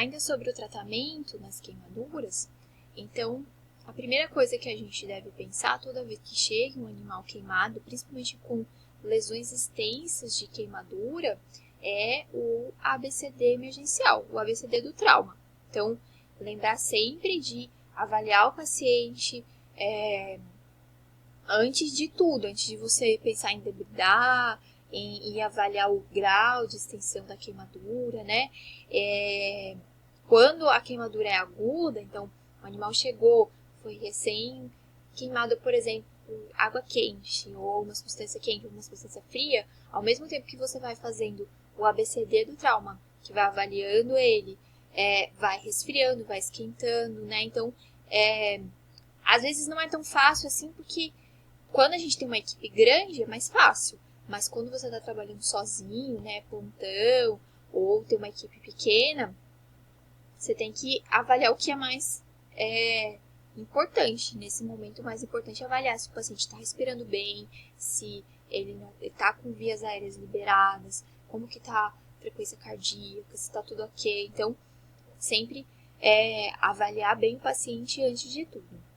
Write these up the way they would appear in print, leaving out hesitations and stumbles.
Ainda sobre o tratamento nas queimaduras, então, a primeira coisa que a gente deve pensar toda vez que chega um animal queimado, principalmente com lesões extensas de queimadura, é o ABCD emergencial, o ABCD do trauma. Então, lembrar sempre de avaliar o paciente antes de tudo, antes de você pensar em debridar, em avaliar o grau de extensão da queimadura, né? Quando a queimadura é aguda, então o animal chegou, foi recém queimado, por exemplo, por água quente, ou uma substância quente, ou uma substância fria, ao mesmo tempo que você vai fazendo o ABCD do trauma, que vai avaliando ele, vai resfriando, vai esquentando, né? Então, às vezes não é tão fácil assim, porque quando a gente tem uma equipe grande é mais fácil, mas quando você está trabalhando sozinho, né, plantão, ou tem uma equipe pequena, você tem que avaliar o que é mais importante. Nesse momento, o mais importante é avaliar se o paciente está respirando bem, se ele está com vias aéreas liberadas, como que está a frequência cardíaca, se está tudo ok. Então, sempre avaliar bem o paciente antes de tudo.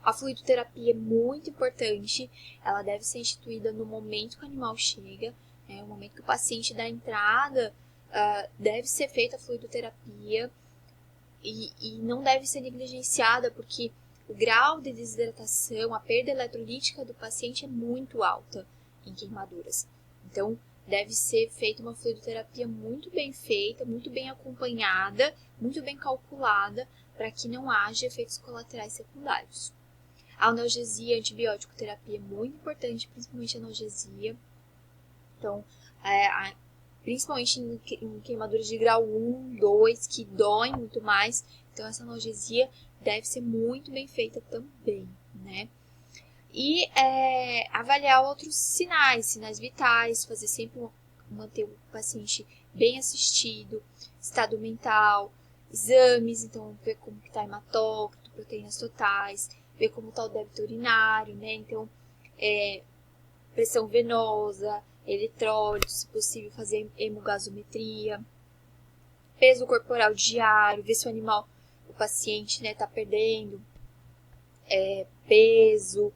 A fluidoterapia é muito importante, ela deve ser instituída no momento que o animal chega, no momento que o paciente dá entrada, deve ser feita a fluidoterapia e não deve ser negligenciada, porque o grau de desidratação, a perda eletrolítica do paciente é muito alta em queimaduras. Então, deve ser feita uma fluidoterapia muito bem feita, muito bem acompanhada, muito bem calculada, para que não haja efeitos colaterais secundários. A analgesia, a antibiótico terapia é muito importante, principalmente a analgesia. Então, principalmente em queimaduras de grau 1, 2, que doem muito mais. Então, essa analgesia deve ser muito bem feita também, né? E avaliar outros sinais vitais, fazer sempre manter o paciente bem assistido, estado mental, exames, então ver como está hematócrito, proteínas totais, ver como está o débito urinário, né? Então, pressão venosa, eletrólitos, se possível fazer hemogasometria, peso corporal diário, ver se o paciente, né, está perdendo peso.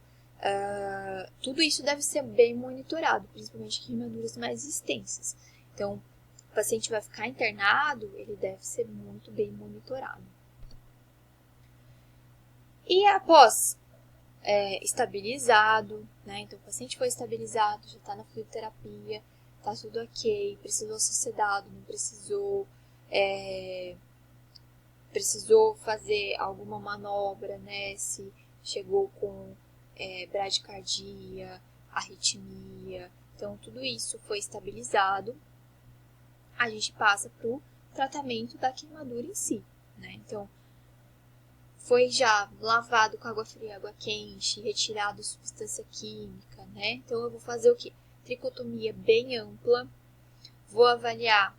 Tudo isso deve ser bem monitorado, principalmente em queimaduras mais extensas. Então, o paciente vai ficar internado, ele deve ser muito bem monitorado. E após estabilizado, né? Então, o paciente foi estabilizado, já está na fluidoterapia, está tudo ok, precisou ser sedado, não precisou, precisou fazer alguma manobra, né? Se chegou com bradicardia, arritmia, então tudo isso foi estabilizado, a gente passa para o tratamento da queimadura em si, né? Então, foi já lavado com água fria e água quente, retirado substância química, né? Então, eu vou fazer o quê? Tricotomia bem ampla, vou avaliar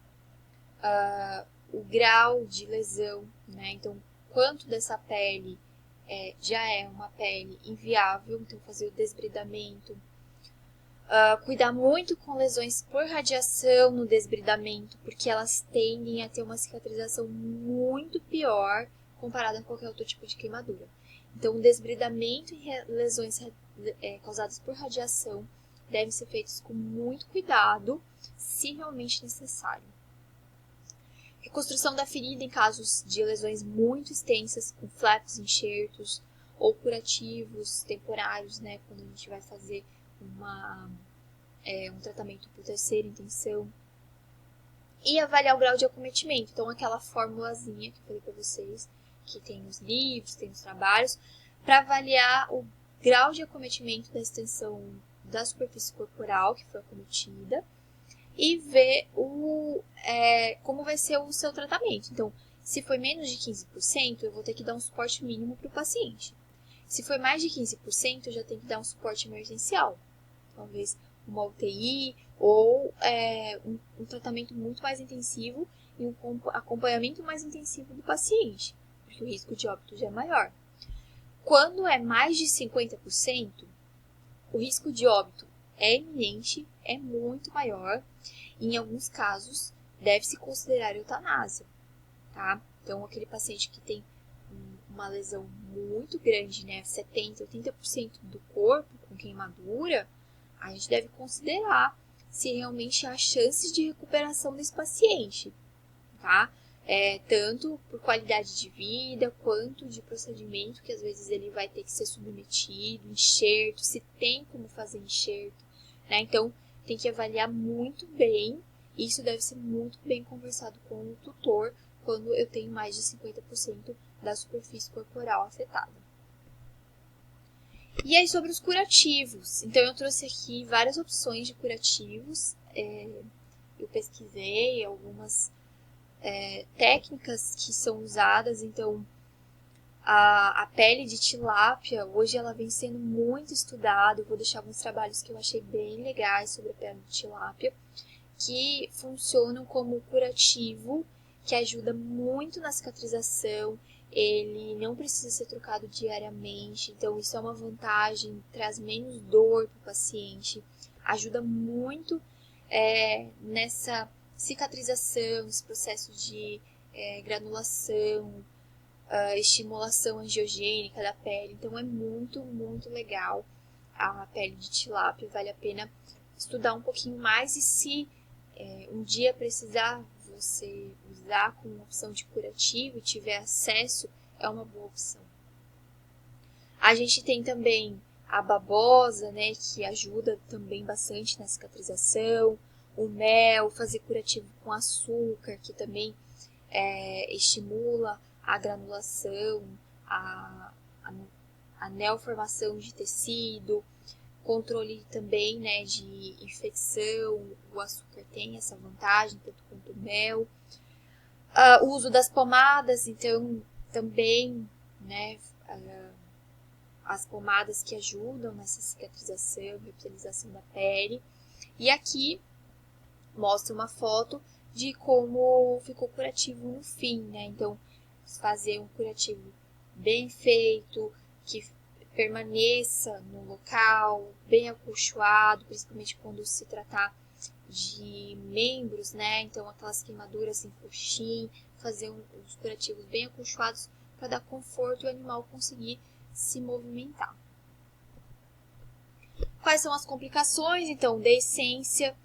o grau de lesão, né? Então, quanto dessa pele já é uma pele inviável, então fazer o desbridamento. Cuidar muito com lesões por radiação no desbridamento, porque elas tendem a ter uma cicatrização muito pior comparada a qualquer outro tipo de queimadura. Então, o desbridamento e lesões causadas por radiação devem ser feitos com muito cuidado, se realmente necessário. Reconstrução da ferida em casos de lesões muito extensas, com flaps, enxertos ou curativos temporários, né, quando a gente vai fazer um tratamento por terceira intenção. E avaliar o grau de acometimento. Então, aquela formulazinha que eu falei para vocês, que tem nos livros, tem nos trabalhos, para avaliar o grau de acometimento da extensão da superfície corporal que foi acometida e ver como vai ser o seu tratamento. Então, se for menos de 15%, eu vou ter que dar um suporte mínimo para o paciente. Se for mais de 15%, eu já tenho que dar um suporte emergencial. Talvez uma UTI ou um tratamento muito mais intensivo e um acompanhamento mais intensivo do paciente, porque o risco de óbito já é maior. Quando é mais de 50%, o risco de óbito é iminente, é muito maior, e em alguns casos deve-se considerar eutanásia. tá? Então, aquele paciente que tem uma lesão muito grande, né, 70%, 80% do corpo com queimadura, a gente deve considerar se realmente há chances de recuperação desse paciente, tá? Tanto por qualidade de vida, quanto de procedimento, que às vezes ele vai ter que ser submetido, enxerto, se tem como fazer enxerto, né? Então, tem que avaliar muito bem, e isso deve ser muito bem conversado com o tutor, quando eu tenho mais de 50% da superfície corporal afetada. E aí, sobre os curativos. Então, eu trouxe aqui várias opções de curativos. Eu pesquisei algumas técnicas que são usadas. Então, a pele de tilápia, hoje ela vem sendo muito estudada. Eu vou deixar alguns trabalhos que eu achei bem legais sobre a pele de tilápia, que funcionam como curativo, que ajuda muito na cicatrização. Ele não precisa ser trocado diariamente, então isso é uma vantagem, traz menos dor para o paciente, ajuda muito nessa cicatrização, esse processo de granulação, estimulação angiogênica da pele. Então é muito, muito legal a pele de tilápia, vale a pena estudar um pouquinho mais, e se um dia precisar você usar como opção de curativo e tiver acesso, é uma boa opção. A gente tem também a babosa, né, que ajuda também bastante na cicatrização, o mel, fazer curativo com açúcar, que também estimula a granulação, a neoformação de tecido, controle também, né, de infecção. O açúcar tem essa vantagem, tanto quanto o mel. O uso das pomadas, então, também, né, as pomadas que ajudam nessa cicatrização, revitalização da pele. E aqui mostra uma foto de como ficou curativo no fim, né? Então, fazer um curativo bem feito, que permaneça no local, bem acolchoado, principalmente quando se tratar de membros, né? Então, aquelas queimaduras em coxim, fazer uns curativos bem acolchoados para dar conforto e o animal conseguir se movimentar. Quais são as complicações, então, da essência?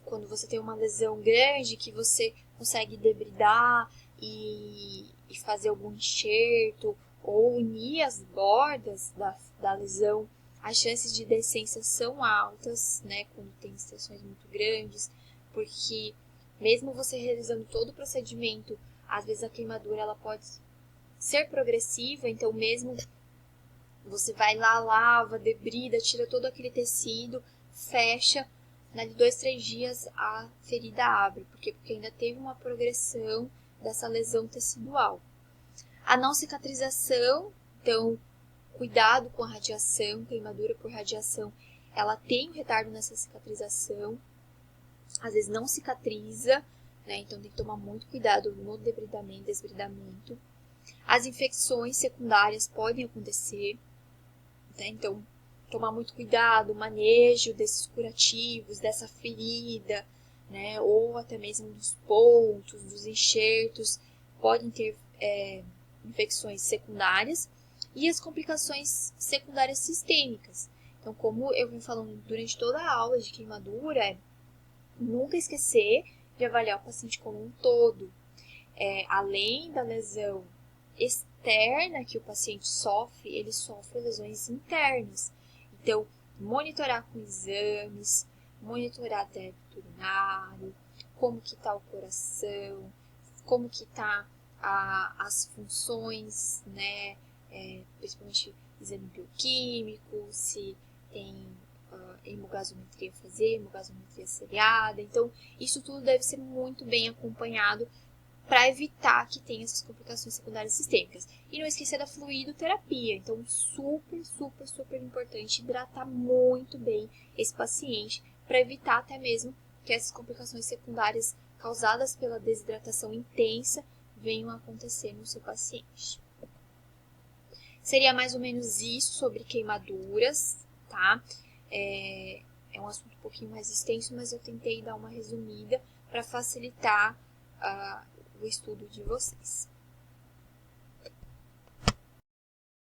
Quando você tem uma lesão grande, que você consegue debridar e fazer algum enxerto ou unir as bordas da lesão, as chances de decência são altas, né, quando tem extensões muito grandes, porque mesmo você realizando todo o procedimento, às vezes a queimadura ela pode ser progressiva, então mesmo você vai lá, lava, debrida, tira todo aquele tecido, fecha, de 2, 3 dias a ferida abre, porque ainda teve uma progressão dessa lesão tecidual. A não cicatrização, então, cuidado com a radiação, queimadura por radiação, ela tem um retardo nessa cicatrização, às vezes não cicatriza, né? Então tem que tomar muito cuidado no debridamento, desbridamento. As infecções secundárias podem acontecer, né? Então tomar muito cuidado, manejo desses curativos, dessa ferida, né? Ou até mesmo dos pontos, dos enxertos, podem ter infecções secundárias e as complicações secundárias sistêmicas. Então, como eu vim falando durante toda a aula de queimadura, nunca esquecer de avaliar o paciente como um todo. Além da lesão externa que o paciente sofre, ele sofre lesões internas. Então, monitorar com exames, monitorar débito urinário, como que está o coração, como que está as funções, né, principalmente exame bioquímico, se tem hemogasometria fazer, hemogasometria seriada. Então, isso tudo deve ser muito bem acompanhado para evitar que tenha essas complicações secundárias sistêmicas. E não esquecer da fluidoterapia. Então, super, super, super importante hidratar muito bem esse paciente para evitar até mesmo que essas complicações secundárias causadas pela desidratação intensa venham a acontecer no seu paciente. Seria mais ou menos isso sobre queimaduras, tá? É um assunto um pouquinho mais extenso, mas eu tentei dar uma resumida para facilitar o estudo de vocês.